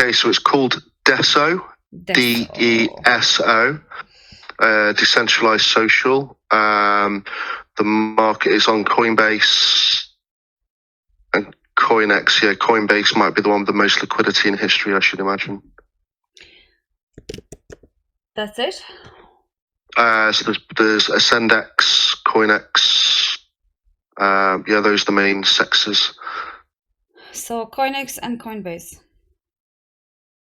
Okay, so it's called DESO, DESO, decentralized social. The market is on Coinbase and CoinEx. Yeah, Coinbase might be the one with the most liquidity in history, I should imagine. That's it? So there's Ascendex, CoinEx. Yeah, those are the main sectors. So CoinEx and Coinbase.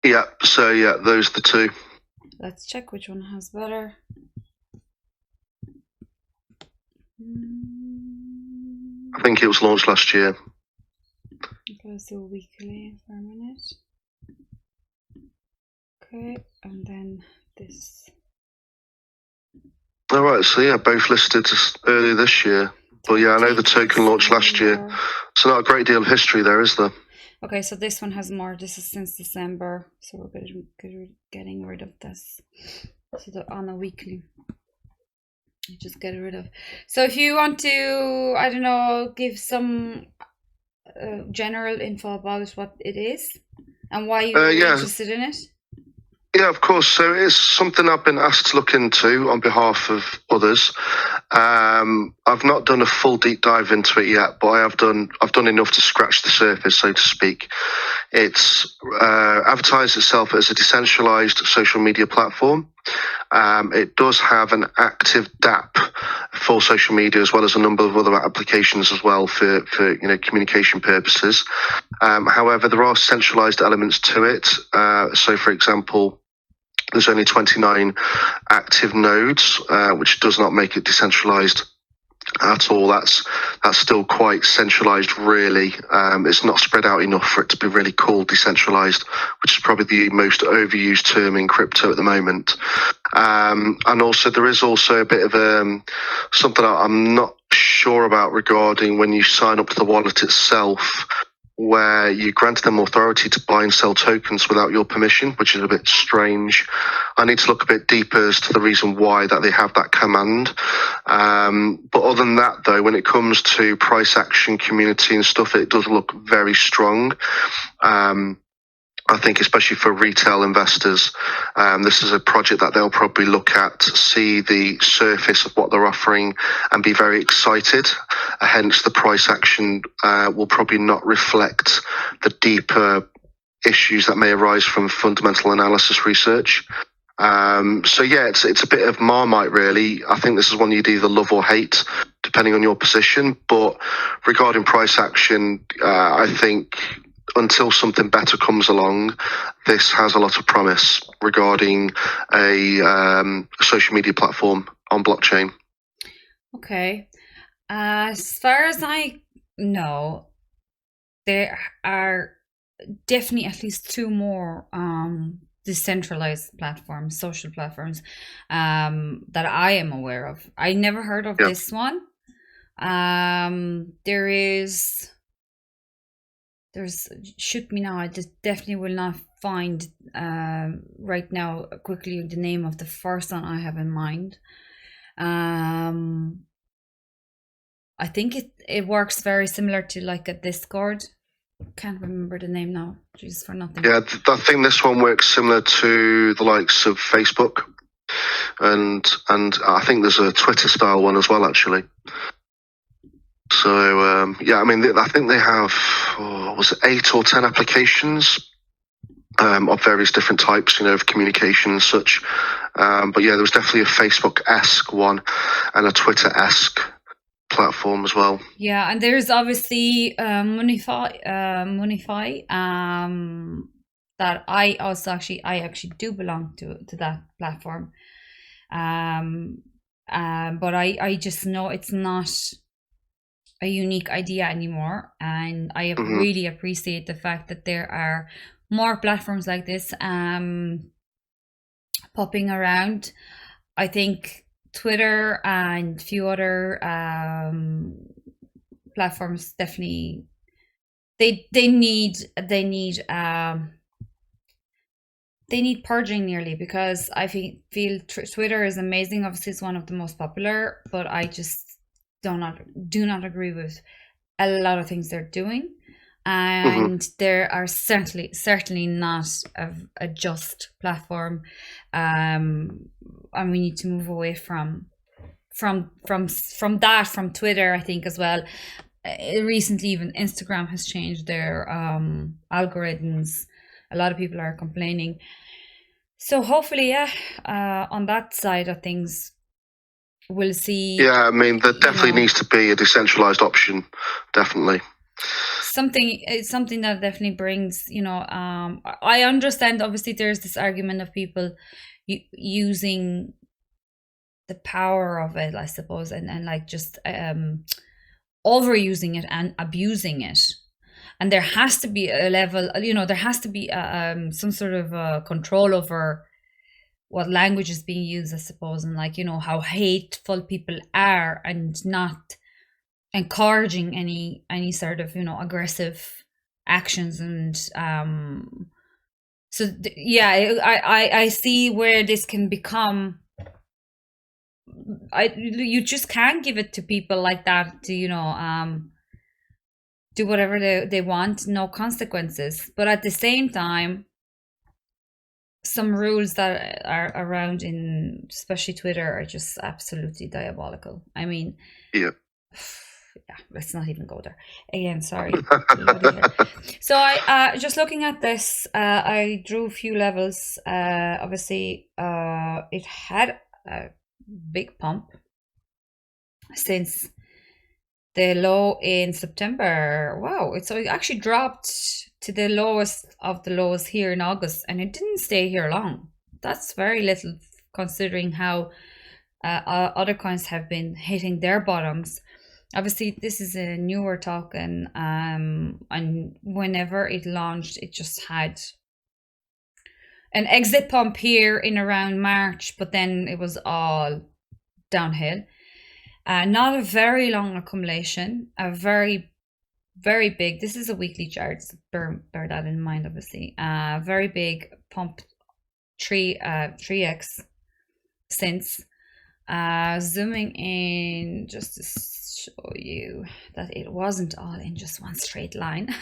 Yeah, so yeah, those are the two. Let's check which one has better. I think it was launched last year. Let's do weekly for a minute. Okay, and then this. All right, so yeah, both listed earlier this year. But yeah, I know the token launched last year. So not a great deal of history there, is there? Okay, so this one has more. This is since December, so we're getting rid of this. So on a weekly, you just get rid of. So if you want to, I don't know, give some general info about what it is and why you're interested in it. Yeah, of course. So it's something I've been asked to look into on behalf of others. I've not done a full deep dive into it yet, but I've done enough to scratch the surface, so to speak. It's advertised itself as a decentralized social media platform. It does have an active DApp for social media, as well as a number of other applications as well for communication purposes. However, there are centralized elements to it. So, for example, there's only 29 active nodes, which does not make it decentralized at all. That's still quite centralized, really. It's not spread out enough for it to be really called decentralized, which is probably the most overused term in crypto at the moment. And also there is also a bit of something I'm not sure about regarding when you sign up to the wallet itself, where you grant them authority to buy and sell tokens without your permission, which is a bit strange. I need to look a bit deeper as to the reason why that they have that command. But other than that, though, when it comes to price action, community and stuff, it does look very strong. I think especially for retail investors, this is a project that they'll probably look at, see the surface of what they're offering and be very excited. Hence, the price action will probably not reflect the deeper issues that may arise from fundamental analysis research. So yeah, it's a bit of Marmite, really. I think this is one you'd either love or hate, depending on your position. But regarding price action, I think until something better comes along, this has a lot of promise regarding a social media platform on blockchain. Okay. As far as I know, there are definitely at least two more decentralized platforms, social platforms, that I am aware of. I never heard of this one. There's shoot me now. I just definitely will not find right now quickly the name of the first one I have in mind. I think it works very similar to like a Discord. Can't remember the name now. Jesus, for nothing. Yeah, I think this one works similar to the likes of Facebook, and I think there's a Twitter style one as well, actually. So yeah, I mean, I think they have was it 8 or 10 applications of various different types, of communication and such. But yeah, there was definitely a Facebook-esque one and a Twitter-esque platform as well. Yeah, and there's obviously Monify, that I actually do belong to that platform. But I just know it's not a unique idea anymore, and I really appreciate the fact that there are more platforms like this popping around. I think Twitter and a few other platforms definitely they need purging nearly, because I feel Twitter is amazing. Obviously, it's one of the most popular, but I just do not agree with a lot of things they're doing. and there are certainly not a just platform, and we need to move away from that, from Twitter, I think, as well. Recently, even Instagram has changed their algorithms. A lot of people are complaining. So hopefully, on that side of things, we'll see. Yeah, I mean, there definitely needs to be a decentralized option, definitely. Something that definitely brings, I understand, obviously, there's this argument of people using the power of it, I suppose, and like just overusing it and abusing it. And there has to be a level, there has to be some sort of control over what language is being used, I suppose, and like, how hateful people are, and not encouraging any sort of, aggressive actions. And so yeah, I see where this can become. You just can't give it to people like that to do whatever they want, no consequences. But at the same time, some rules that are around in especially Twitter are just absolutely diabolical. I mean, yeah, let's not even go there again. Sorry. So I just looking at this, I drew a few levels. Obviously, it had a big pump since the low in September. Wow, it actually dropped to the lowest of the lows here in August, and it didn't stay here long. That's very little considering how other coins have been hitting their bottoms. Obviously, this is a newer token, and whenever it launched, it just had an exit pump here in around March, but then it was all downhill. Not a very long accumulation, a very, very big, this is a weekly chart, so bear that in mind, obviously. Very big pump, 3x since. Zooming in just to show you that it wasn't all in just one straight line.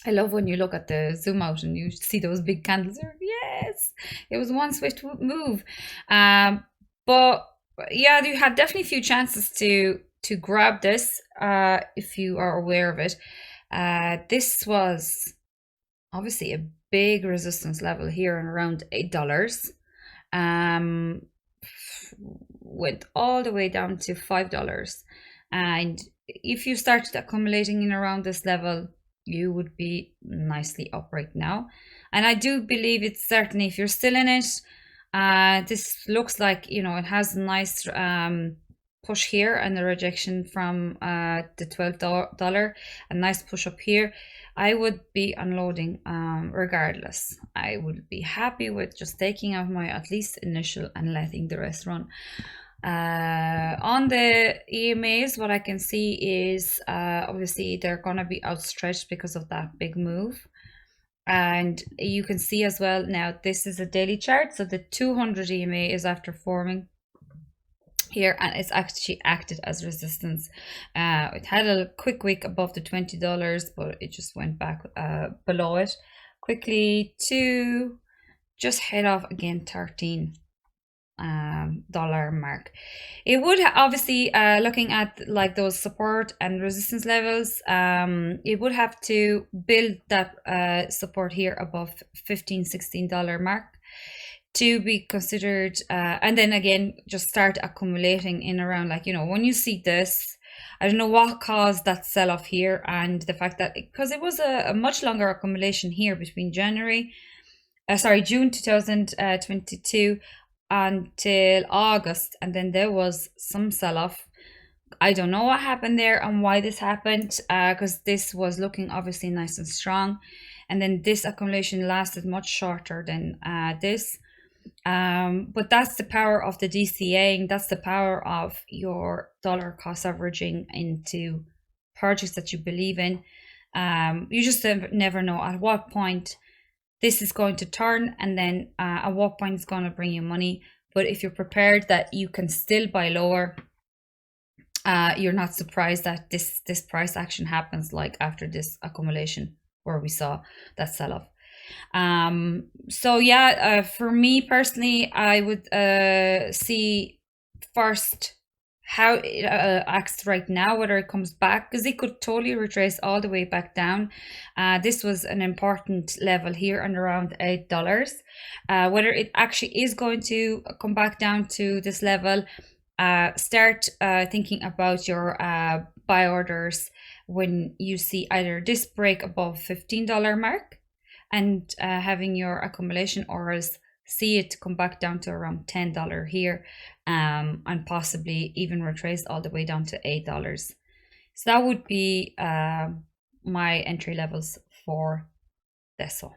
I love when you look at the zoom out and you see those big candles. Yes, it was one swift move. But yeah, you have definitely a few chances to grab this if you are aware of it. This was obviously a big resistance level here and around $8. Went all the way down to $5, and if you started accumulating in around this level, you would be nicely up right now. And I do believe it's certainly, if you're still in it, this looks like, it has a nice push here and the rejection from the $12, a nice push up here. I would be unloading regardless. I would be happy with just taking out my at least initial and letting the rest run. On the EMAs, what I can see is obviously they're going to be outstretched because of that big move. And you can see as well, now this is a daily chart, so the 200 EMA is after forming here, and it's actually acted as resistance. It had a quick wick above the $20, but it just went back below it quickly to just head off again $13 mark. It would obviously, looking at like those support and resistance levels, it would have to build that support here above $15-16 mark to be considered, and then again just start accumulating in around, like, when you see this, I don't know what caused that sell-off here, and the fact that because it was a much longer accumulation here between June 2022 until August, and then there was some sell-off. I don't know what happened there and why this happened, because this was looking obviously nice and strong, and then this accumulation lasted much shorter than this. But that's the power of the DCAing. That's the power of your dollar cost averaging into projects that you believe in. You just never know at what point this is going to turn, and then at what point it's going to bring you money. But if you're prepared that you can still buy lower, you're not surprised that this price action happens like after this accumulation where we saw that sell-off. So yeah, for me personally, I would see first how it acts right now, whether it comes back, because it could totally retrace all the way back down. This was an important level here and around $8. Whether it actually is going to come back down to this level, start thinking about your buy orders when you see either this break above $15 mark and having your accumulation orders see it come back down to around $10 here, and possibly even retrace all the way down to $8. So that would be my entry levels for DESO.